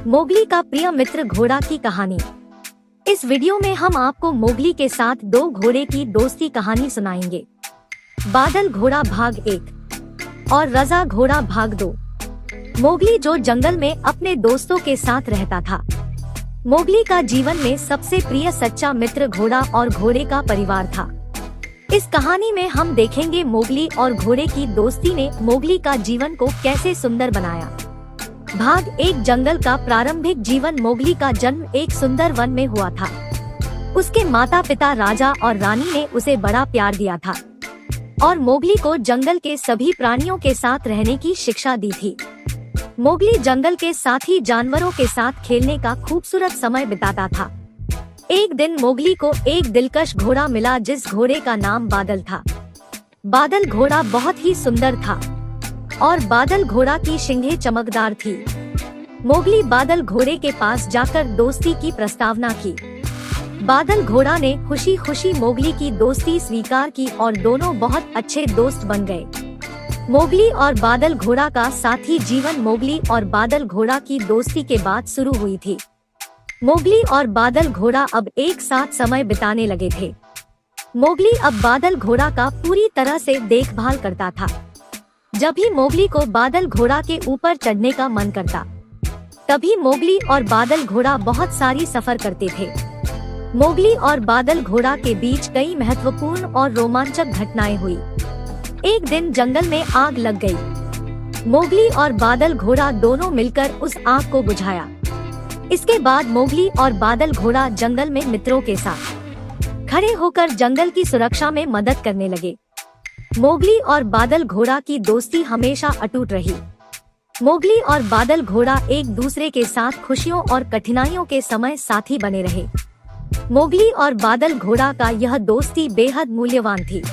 Mowgli का प्रिय मित्र घोड़ा की कहानी। इस वीडियो में हम आपको मोगली के साथ दो घोड़े की दोस्ती कहानी सुनाएंगे। बादल घोड़ा भाग 1 और रजा घोड़ा भाग 2। मोगली जो जंगल में अपने दोस्तों के साथ रहता था। मोगली का जीवन में सबसे प्रिय सच्चा मित्र घोड़ा और घोड़े का परिवार था। इस कहानी में हम देखेंगे मोगली और घोड़े की दोस्ती ने मोगली का जीवन को कैसे सुंदर बनाया। भाग 1 जंगल का प्रारंभिक जीवन। मोगली का जन्म एक सुंदर वन में हुआ था। उसके माता पिता राजा और रानी ने उसे बड़ा प्यार दिया था और मोगली को जंगल के सभी प्राणियों के साथ रहने की शिक्षा दी थी। मोगली जंगल के साथी जानवरों के साथ खेलने का खूबसूरत समय बिताता था। एक दिन मोगली को एक दिलकश घोड़ा मिला जिस घोड़े का नाम बादल था। बादल घोड़ा बहुत ही सुंदर था और बादल घोड़ा की शिंगें चमकदार थी। मोगली बादल घोड़े के पास जाकर दोस्ती की प्रस्तावना की। बादल घोड़ा ने खुशी खुशी मोगली की दोस्ती स्वीकार की और दोनों बहुत अच्छे दोस्त बन गए। मोगली और बादल घोड़ा का साथी जीवन मोगली और बादल घोड़ा की दोस्ती के बाद शुरू हुई थी। मोगली और बादल घोड़ा अब एक साथ समय बिताने लगे थे। मोगली अब बादल घोड़ा का पूरी तरह से देखभाल करता था। जब भी मोगली को बादल घोड़ा के ऊपर चढ़ने का मन करता, तभी मोगली और बादल घोड़ा बहुत सारी सफर करते थे। मोगली और बादल घोड़ा के बीच कई महत्वपूर्ण और रोमांचक घटनाएं हुई। एक दिन जंगल में आग लग गई। मोगली और बादल घोड़ा दोनों मिलकर उस आग को बुझाया। इसके बाद मोगली और बादल घोड़ा जंगल में मित्रों के साथ खड़े होकर जंगल की सुरक्षा में मदद करने लगे। मोगली और बादल घोड़ा की दोस्ती हमेशा अटूट रही। मोगली और बादल घोड़ा एक दूसरे के साथ खुशियों और कठिनाइयों के समय साथी बने रहे। मोगली और बादल घोड़ा का यह दोस्ती बेहद मूल्यवान थी।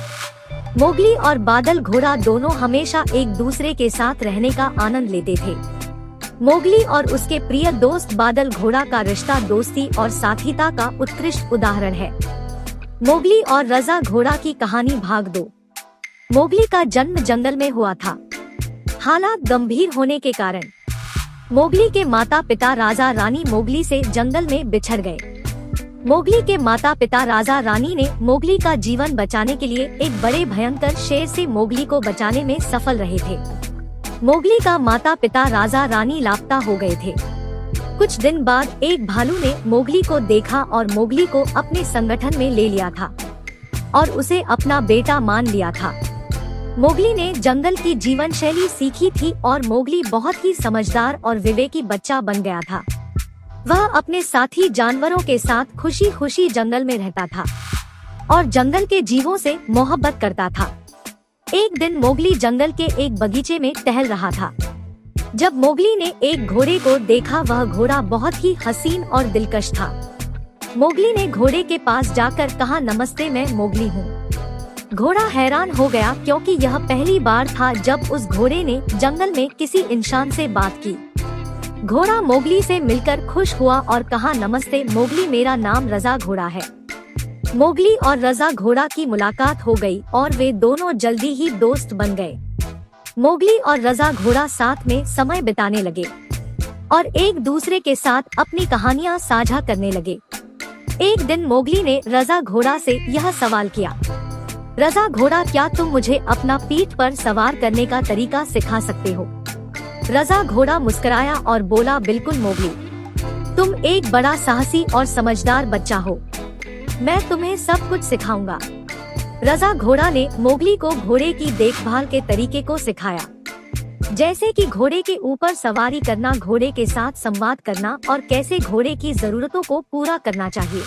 मोगली और बादल घोड़ा दोनों हमेशा एक दूसरे के साथ रहने का आनंद लेते थे। मोगली और उसके प्रिय दोस्त बादल घोड़ा का रिश्ता दोस्ती और साथीता का उत्कृष्ट उदाहरण है। मोगली और रजा घोड़ा की कहानी भाग 2। मोगली का जन्म जंगल में हुआ था। हालात गंभीर होने के कारण मोगली के माता पिता राजा रानी मोगली से जंगल में बिछड़ गए। मोगली के माता पिता राजा रानी ने मोगली का जीवन बचाने के लिए एक बड़े भयंकर शेर से मोगली को बचाने में सफल रहे थे। मोगली का माता पिता राजा रानी लापता हो गए थे। कुछ दिन बाद एक भालू ने मोगली को देखा और मोगली को अपने संगठन में ले लिया था और उसे अपना बेटा मान लिया था। मोगली ने जंगल की जीवन शैली सीखी थी और मोगली बहुत ही समझदार और विवेकी बच्चा बन गया था। वह अपने साथी जानवरों के साथ खुशी खुशी जंगल में रहता था और जंगल के जीवों से मोहब्बत करता था। एक दिन मोगली जंगल के एक बगीचे में टहल रहा था। जब मोगली ने एक घोड़े को देखा, वह घोड़ा बहुत ही हसीन और दिलकश था। मोगली ने घोड़े के पास जाकर कहा, नमस्ते, मैं मोगली हूँ। घोड़ा हैरान हो गया क्योंकि यह पहली बार था जब उस घोड़े ने जंगल में किसी इंसान से बात की। घोड़ा मोगली से मिलकर खुश हुआ और कहा, नमस्ते मोगली, मेरा नाम रजा घोड़ा है। मोगली और रजा घोड़ा की मुलाकात हो गई और वे दोनों जल्दी ही दोस्त बन गए। मोगली और रजा घोड़ा साथ में समय बिताने लगे और एक दूसरे के साथ अपनी कहानियां साझा करने लगे। एक दिन मोगली ने रजा घोड़ा से यह सवाल किया, रजा घोड़ा, क्या तुम मुझे अपना पीठ पर सवार करने का तरीका सिखा सकते हो? रजा घोड़ा मुस्कुराया और बोला, बिल्कुल मोगली, तुम एक बड़ा साहसी और समझदार बच्चा हो, मैं तुम्हें सब कुछ सिखाऊंगा। रजा घोड़ा ने मोगली को घोड़े की देखभाल के तरीके को सिखाया, जैसे कि घोड़े के ऊपर सवारी करना, घोड़े के साथ संवाद करना और कैसे घोड़े की जरूरतों को पूरा करना चाहिए।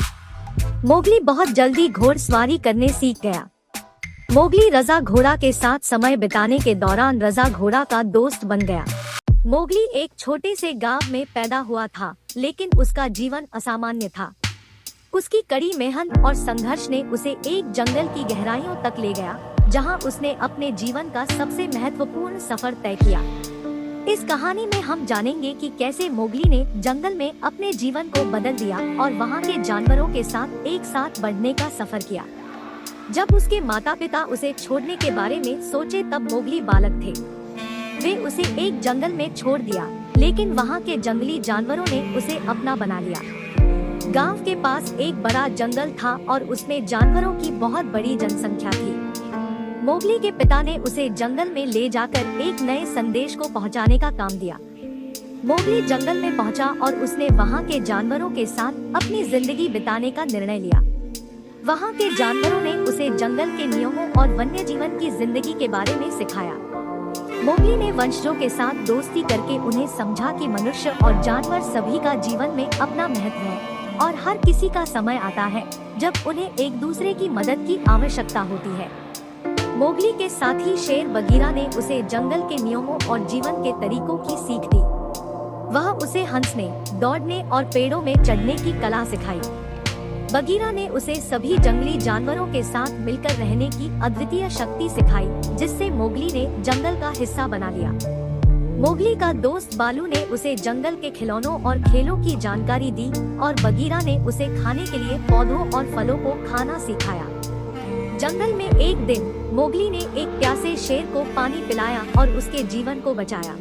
मोगली बहुत जल्दी घोड़सवारी करने सीख गया। मोगली रजा घोड़ा के साथ समय बिताने के दौरान रजा घोड़ा का दोस्त बन गया। मोगली एक छोटे से गांव में पैदा हुआ था, लेकिन उसका जीवन असामान्य था। उसकी कड़ी मेहनत और संघर्ष ने उसे एक जंगल की गहराइयों तक ले गया, जहां उसने अपने जीवन का सबसे महत्वपूर्ण सफर तय किया। इस कहानी में हम जानेंगे कि कैसे मोगली ने जंगल में अपने जीवन को बदल दिया और वहां के जानवरों के साथ एक साथ बढ़ने का सफर किया। जब उसके माता पिता उसे छोड़ने के बारे में सोचे, तब मोगली बालक थे। वे उसे एक जंगल में छोड़ दिया, लेकिन वहाँ के जंगली जानवरों ने उसे अपना बना लिया। गांव के पास एक बड़ा जंगल था और उसमें जानवरों की बहुत बड़ी जनसंख्या थी। मोगली के पिता ने उसे जंगल में ले जाकर एक नए संदेश को पहुंचाने का काम दिया। मोगली जंगल में पहुंचा और उसने वहां के जानवरों के साथ अपनी जिंदगी बिताने का निर्णय लिया। वहां के जानवरों ने उसे जंगल के नियमों और वन्य जीवन की जिंदगी के बारे में सिखाया। मोगली ने वंशजों के साथ दोस्ती करके उन्हें समझा कि मनुष्य और जानवर सभी का जीवन में अपना महत्व है और हर किसी का समय आता है जब उन्हें एक दूसरे की मदद की आवश्यकता होती है। मोगली के साथी शेर बगीरा ने उसे जंगल के नियमों और जीवन के तरीकों की सीख दी। वह उसे हंसने, दौड़ने और पेड़ों में चढ़ने की कला सिखाई। बगीरा ने उसे सभी जंगली जानवरों के साथ मिलकर रहने की अद्वितीय शक्ति सिखाई, जिससे मोगली ने जंगल का हिस्सा बना लिया। मोगली का दोस्त बालू ने उसे जंगल के खिलौनों और खेलों की जानकारी दी और बगीरा ने उसे खाने के लिए पौधों और फलों को खाना सिखाया। जंगल में एक दिन मोगली ने एक प्यासे शेर को पानी पिलाया और उसके जीवन को बचाया।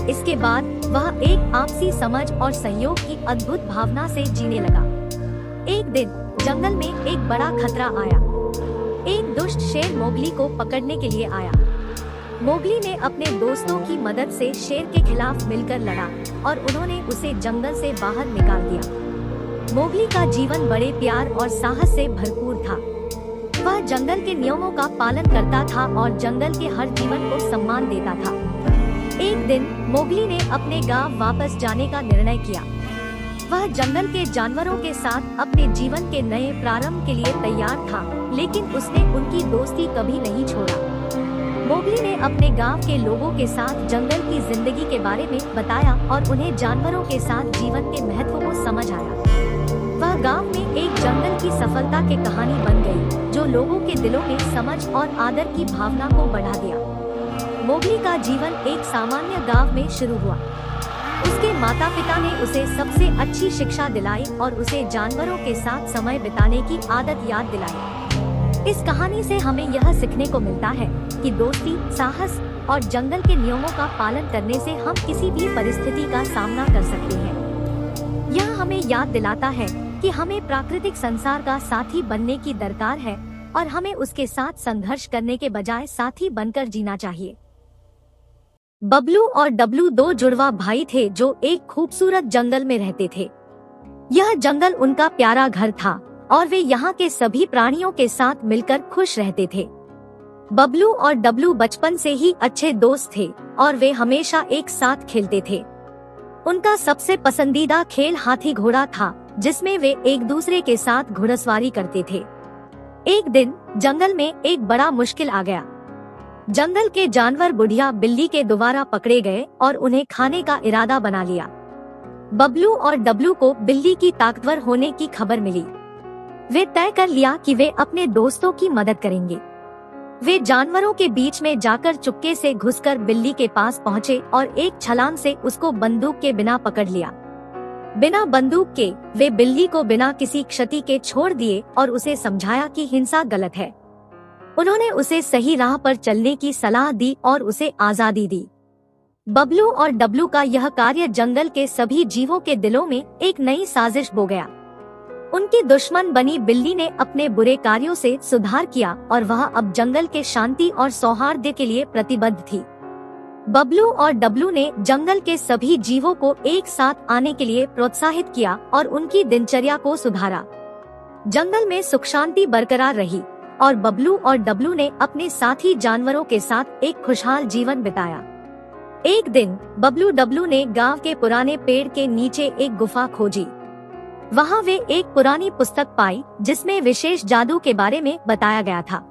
इसके बाद वह एक आपसी समझ और सहयोग की अद्भुत भावना से जीने लगा। एक दिन जंगल में एक बड़ा खतरा आया। एक दुष्ट शेर मोगली को पकड़ने के लिए आया। मोगली ने अपने दोस्तों की मदद से शेर के खिलाफ मिलकर लड़ा और उन्होंने उसे जंगल से बाहर निकाल दिया। मोगली का जीवन बड़े प्यार और साहस से भरपूर था। वह जंगल के नियमों का पालन करता था और जंगल के हर जीवन को सम्मान देता था। एक दिन मोगली ने अपने गांव वापस जाने का निर्णय किया। वह जंगल के जानवरों के साथ अपने जीवन के नए प्रारंभ के लिए तैयार था, लेकिन उसने उनकी दोस्ती कभी नहीं छोड़ा। मोगली ने अपने गांव के लोगों के साथ जंगल की जिंदगी के बारे में बताया और उन्हें जानवरों के साथ जीवन के महत्व को समझ आया। वह गांव में एक जंगल की सफलता की कहानी बन गई, जो लोगों के दिलों में समझ और आदर की भावना को बढ़ा दिया। मोगली का जीवन एक सामान्य गांव में शुरू हुआ। उसके माता पिता ने उसे सबसे अच्छी शिक्षा दिलाई और उसे जानवरों के साथ समय बिताने की आदत याद दिलाई। इस कहानी से हमें यह सीखने को मिलता है कि दोस्ती, साहस और जंगल के नियमों का पालन करने से हम किसी भी परिस्थिति का सामना कर सकते हैं। यह हमें याद दिलाता है कि हमें प्राकृतिक संसार का साथी बनने की दरकार है और हमें उसके साथ संघर्ष करने के बजाय साथी बनकर जीना चाहिए। बबलू और डब्लू दो जुड़वा भाई थे जो एक खूबसूरत जंगल में रहते थे। यह जंगल उनका प्यारा घर था और वे यहाँ के सभी प्राणियों के साथ मिलकर खुश रहते थे। बबलू और डब्लू बचपन से ही अच्छे दोस्त थे और वे हमेशा एक साथ खेलते थे। उनका सबसे पसंदीदा खेल हाथी घोड़ा था, जिसमें वे एक दूसरे के साथ घुड़सवारी करते थे। एक दिन जंगल में एक बड़ा मुश्किल आ गया। जंगल के जानवर बुढ़िया बिल्ली के द्वारा पकड़े गए और उन्हें खाने का इरादा बना लिया। बबलू और डब्लू को बिल्ली की ताकतवर होने की खबर मिली। वे तय कर लिया कि वे अपने दोस्तों की मदद करेंगे। वे जानवरों के बीच में जाकर चुपके से घुसकर बिल्ली के पास पहुँचे और एक छलांग से उसको बंदूक के बिना पकड़ लिया। बिना बंदूक के वे बिल्ली को बिना किसी क्षति के छोड़ दिए और उसे समझाया कि हिंसा गलत है। उन्होंने उसे सही राह पर चलने की सलाह दी और उसे आजादी दी। बबलू और डब्लू का यह कार्य जंगल के सभी जीवों के दिलों में एक नई साजिश बो गया। उनकी दुश्मन बनी बिल्ली ने अपने बुरे कार्यों से सुधार किया और वह अब जंगल के शांति और सौहार्द के लिए प्रतिबद्ध थी। बबलू और डब्लू ने जंगल के सभी जीवों को एक साथ आने के लिए प्रोत्साहित किया और उनकी दिनचर्या को सुधारा। जंगल में सुख शांति बरकरार रही और बबलू और डब्लू ने अपने साथी जानवरों के साथ एक खुशहाल जीवन बिताया। एक दिन बबलू डब्लू ने गांव के पुराने पेड़ के नीचे एक गुफा खोजी। वहां वे एक पुरानी पुस्तक पाई जिसमें विशेष जादू के बारे में बताया गया था।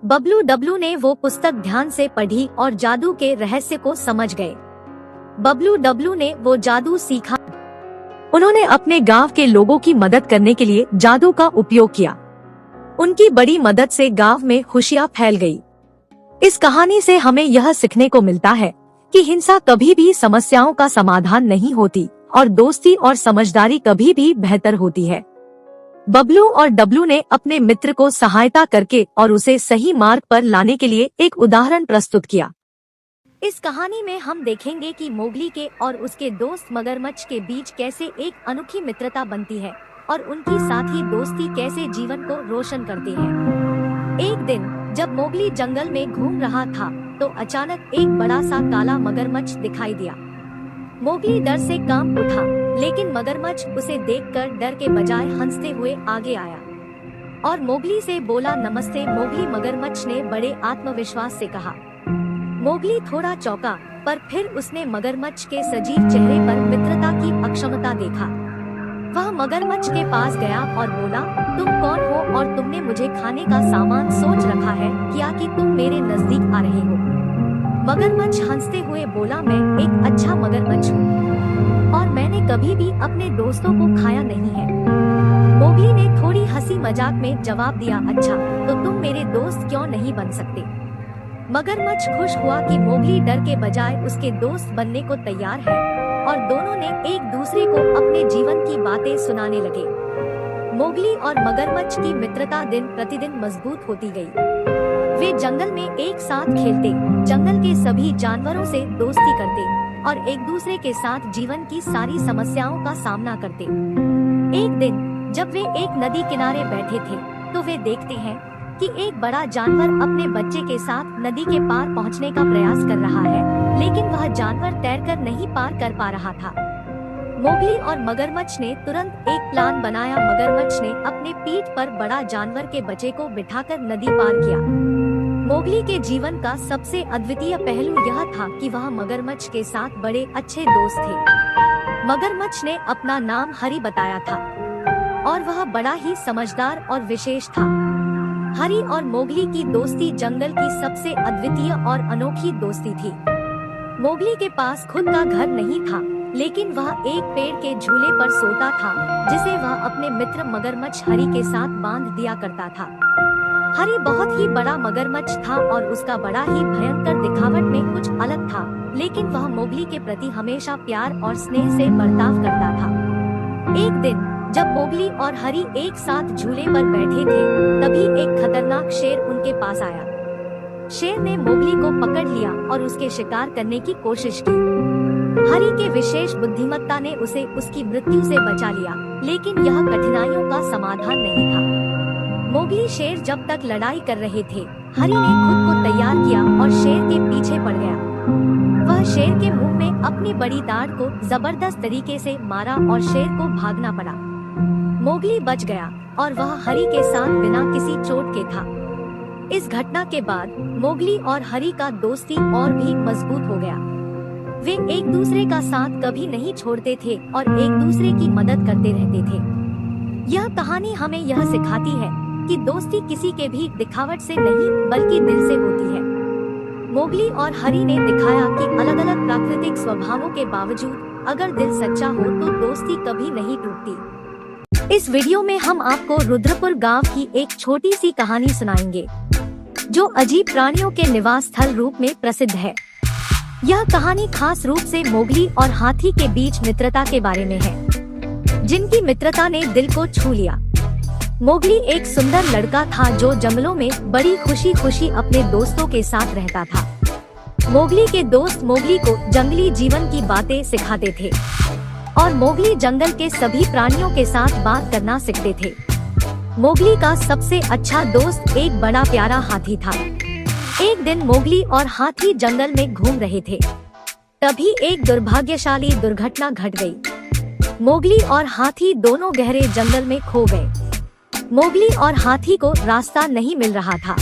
बबलू डब्लू ने वो पुस्तक ध्यान से पढ़ी और जादू के रहस्य को समझ गए। बबलू डब्लू ने वो जादू सीखा। उन्होंने अपने गांव के लोगों की मदद करने के लिए जादू का उपयोग किया। उनकी बड़ी मदद से गांव में खुशियां फैल गई। इस कहानी से हमें यह सीखने को मिलता है कि हिंसा कभी भी समस्याओं का समाधान नहीं होती और दोस्ती और समझदारी कभी भी बेहतर होती है। बबलू और डब्लू ने अपने मित्र को सहायता करके और उसे सही मार्ग पर लाने के लिए एक उदाहरण प्रस्तुत किया। इस कहानी में हम देखेंगे कि मोगली के और उसके दोस्त मगरमच्छ के बीच कैसे एक अनोखी मित्रता बनती है और उनकी साथी दोस्ती कैसे जीवन को रोशन करती है। एक दिन जब मोगली जंगल में घूम रहा था तो अचानक एक बड़ा सा काला मगरमच्छ दिखाई दिया। मोगली डर से कांप उठा, लेकिन मगरमच्छ उसे देखकर डर के बजाय हंसते हुए आगे आया और मोगली से बोला, नमस्ते मोगली। मगरमच्छ ने बड़े आत्मविश्वास से कहा। मोगली थोड़ा चौंका, पर फिर उसने मगरमच्छ के सजीव चेहरे पर मित्रता की अक्षमता देखा। वह मगरमच्छ के पास गया और बोला, तुम कौन हो और तुमने मुझे खाने का सामान सोच रखा है क्या कि तुम मेरे नजदीक आ रहे हो? मगरमच्छ हंसते हुए बोला, मैं एक अच्छा मगरमच्छ हूँ और मैंने कभी भी अपने दोस्तों को खाया नहीं है। मोगली ने थोड़ी हंसी मजाक में जवाब दिया, अच्छा तो तुम मेरे दोस्त क्यों नहीं बन सकते? मगरमच्छ खुश हुआ कि मोगली डर के बजाय उसके दोस्त बनने को तैयार है और दोनों ने एक दूसरे को अपने जीवन की बातें सुनाने लगे। मोगली और मगरमच्छ की मित्रता दिन प्रतिदिन मजबूत होती गई। वे जंगल में एक साथ खेलते, जंगल के सभी जानवरों से दोस्ती करते और एक दूसरे के साथ जीवन की सारी समस्याओं का सामना करते। एक दिन जब वे एक नदी किनारे बैठे थे तो वे देखते हैं कि एक बड़ा जानवर अपने बच्चे के साथ नदी के पार पहुंचने का प्रयास कर रहा है, लेकिन वह जानवर तैरकर नहीं पार कर पा रहा था। मोगली और मगरमच्छ ने तुरंत एक प्लान बनाया। मगरमच्छ ने अपने पीठ पर बड़ा जानवर के बच्चे को बिठाकर नदी पार किया। मोगली के जीवन का सबसे अद्वितीय पहलू यह था कि वह मगरमच्छ के साथ बड़े अच्छे दोस्त थे। मगरमच्छ ने अपना नाम हरी बताया था और वह बड़ा ही समझदार और विशेष था। हरी और मोगली की दोस्ती जंगल की सबसे अद्वितीय और अनोखी दोस्ती थी। मोगली के पास खुद का घर नहीं था, लेकिन वह एक पेड़ के झूले पर सोता था, जिसे वह अपने मित्र मगरमच्छ हरी के साथ बांध दिया करता था। हरी बहुत ही बड़ा मगरमच्छ था और उसका बड़ा ही भयंकर दिखावट में कुछ अलग था, लेकिन वह मोगली के प्रति हमेशा प्यार और स्नेह से बर्ताव करता था। एक दिन जब मोगली और हरी एक साथ झूले पर बैठे थे, तभी एक खतरनाक शेर उनके पास आया। शेर ने मोगली को पकड़ लिया और उसके शिकार करने की कोशिश की। हरी के विशेष बुद्धिमत्ता ने उसे उसकी मृत्यु से बचा लिया, लेकिन यह कठिनाइयों का समाधान नहीं था। मोगली शेर जब तक लड़ाई कर रहे थे, हरी ने खुद को तैयार किया और शेर के पीछे पड़ गया। वह शेर के मुंह में अपनी बड़ी दाढ़ को जबरदस्त तरीके से मारा और शेर को भागना पड़ा। मोगली बच गया और वह हरी के साथ बिना किसी चोट के था। इस घटना के बाद मोगली और हरी का दोस्ती और भी मजबूत हो गया। वे एक दूसरे का साथ कभी नहीं छोड़ते थे और एक दूसरे की मदद करते रहते थे। यह कहानी हमें यह सिखाती है कि दोस्ती किसी के भी दिखावट से नहीं बल्कि दिल से होती है। मोगली और हरी ने दिखाया कि अलग अलग प्राकृतिक स्वभावों के बावजूद अगर दिल सच्चा हो तो दोस्ती कभी नहीं टूटती। इस वीडियो में हम आपको रुद्रपुर गांव की एक छोटी सी कहानी सुनाएंगे, जो अजीब प्राणियों के निवास स्थल रूप में प्रसिद्ध है। यह कहानी खास रूप से मोगली और हाथी के बीच मित्रता के बारे में है, जिनकी मित्रता ने दिल को छू लिया। मोगली एक सुंदर लड़का था जो जंगलों में बड़ी खुशी खुशी अपने दोस्तों के साथ रहता था। मोगली के दोस्त मोगली को जंगली जीवन की बातें सिखाते थे और मोगली जंगल के सभी प्राणियों के साथ बात करना सीखते थे। मोगली का सबसे अच्छा दोस्त एक बड़ा प्यारा हाथी था। एक दिन मोगली और हाथी जंगल में घूम रहे थे, तभी एक दुर्भाग्यशाली दुर्घटना घट गई। मोगली और हाथी दोनों गहरे जंगल में खो गए। मोगली और हाथी को रास्ता नहीं मिल रहा था।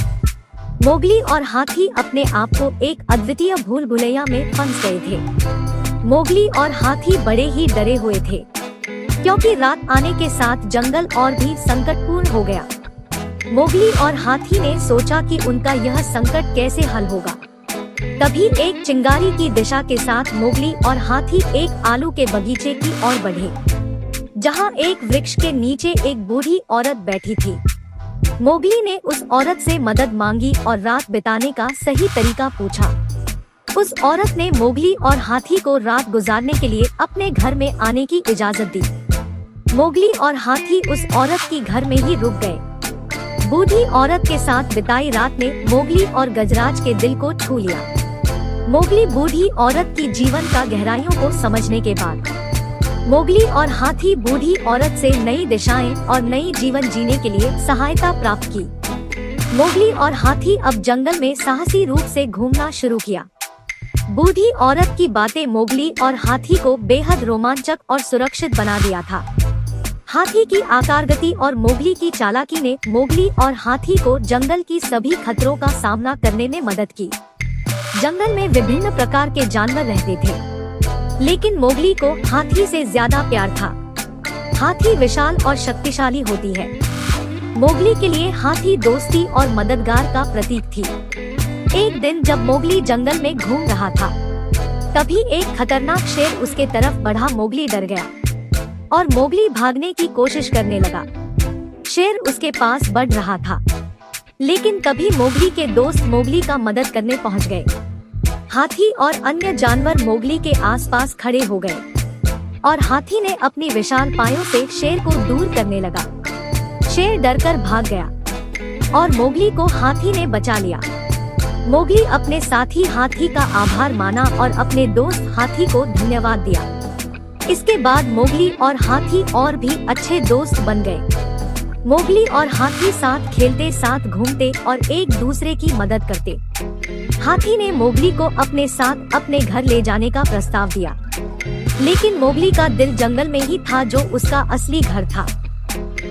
मोगली और हाथी अपने आप को एक अद्वितीय भूल भुलैया में फंस गए थे। मोगली और हाथी बड़े ही डरे हुए थे, क्योंकि रात आने के साथ जंगल और भी संकटपूर्ण हो गया। मोगली और हाथी ने सोचा कि उनका यह संकट कैसे हल होगा। तभी एक चिंगारी की दिशा के साथ मोगली और हाथी एक आलू के बगीचे की ओर बढ़े, जहां एक वृक्ष के नीचे एक बूढ़ी औरत बैठी थी। मोगली ने उस औरत से मदद मांगी और रात बिताने का सही तरीका पूछा। उस औरत ने मोगली और हाथी को रात गुजारने के लिए अपने घर में आने की इजाजत दी। मोगली और हाथी उस औरत की घर में ही रुक गए। बूढ़ी औरत के साथ बिताई रात ने मोगली और गजराज के दिल को छू लिया। मोगली बूढ़ी औरत की जीवन का गहराइयों को समझने के बाद मोगली और हाथी बूढ़ी औरत से नई दिशाएं और नई जीवन जीने के लिए सहायता प्राप्त की। मोगली और हाथी अब जंगल में साहसी रूप से घूमना शुरू किया। बूढ़ी औरत की बातें मोगली और हाथी को बेहद रोमांचक और सुरक्षित बना दिया था। हाथी की आकारगति और मोगली की चालाकी ने मोगली और हाथी को जंगल की सभी खतरों का सामना करने में मदद की। जंगल में विभिन्न प्रकार के जानवर रहते थे, लेकिन मोगली को हाथी से ज्यादा प्यार था। हाथी विशाल और शक्तिशाली होती है। मोगली के लिए हाथी दोस्ती और मददगार का प्रतीक थी। एक दिन जब मोगली जंगल में घूम रहा था, तभी एक खतरनाक शेर उसके तरफ बढ़ा। मोगली डर गया और मोगली भागने की कोशिश करने लगा। शेर उसके पास बढ़ रहा था, लेकिन तभी मोगली के दोस्त मोगली का मदद करने पहुंच गए। हाथी और अन्य जानवर मोगली के आसपास खड़े हो गए और हाथी ने अपनी विशाल पायों से शेर को दूर करने लगा। शेर डरकर भाग गया और मोगली को हाथी ने बचा लिया। मोगली अपने साथी हाथी का आभार माना और अपने दोस्त हाथी को धन्यवाद दिया। इसके बाद मोगली और हाथी और भी अच्छे दोस्त बन गए। मोगली और हाथी साथ खेलते, साथ घूमते और एक दूसरे की मदद करते। हाथी ने मोगली को अपने साथ अपने घर ले जाने का प्रस्ताव दिया, लेकिन मोगली का दिल जंगल में ही था, जो उसका असली घर था।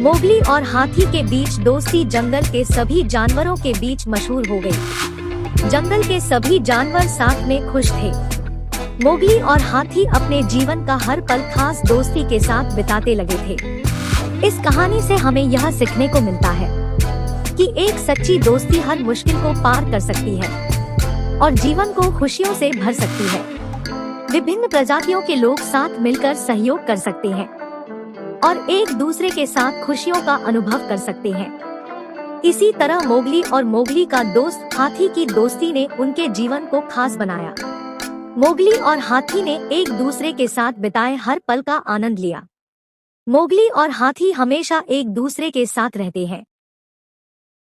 मोगली और हाथी के बीच दोस्ती जंगल के सभी जानवरों के बीच मशहूर हो गई। जंगल के सभी जानवर साथ में खुश थे। मोगली और हाथी अपने जीवन का हर पल खास दोस्ती के साथ बिताते लगे थे। इस कहानी से हमें यह सीखने को मिलता है कि एक सच्ची दोस्ती हर मुश्किल को पार कर सकती है और जीवन को खुशियों से भर सकती है। विभिन्न प्रजातियों के लोग साथ मिलकर सहयोग कर सकते हैं और एक दूसरे के साथ खुशियों का अनुभव कर सकते हैं। इसी तरह मोगली और मोगली का दोस्त हाथी की दोस्ती ने उनके जीवन को खास बनाया। मोगली और हाथी ने एक दूसरे के साथ बिताए हर पल का आनंद लिया। मोगली और हाथी हमेशा एक दूसरे के साथ रहते हैं।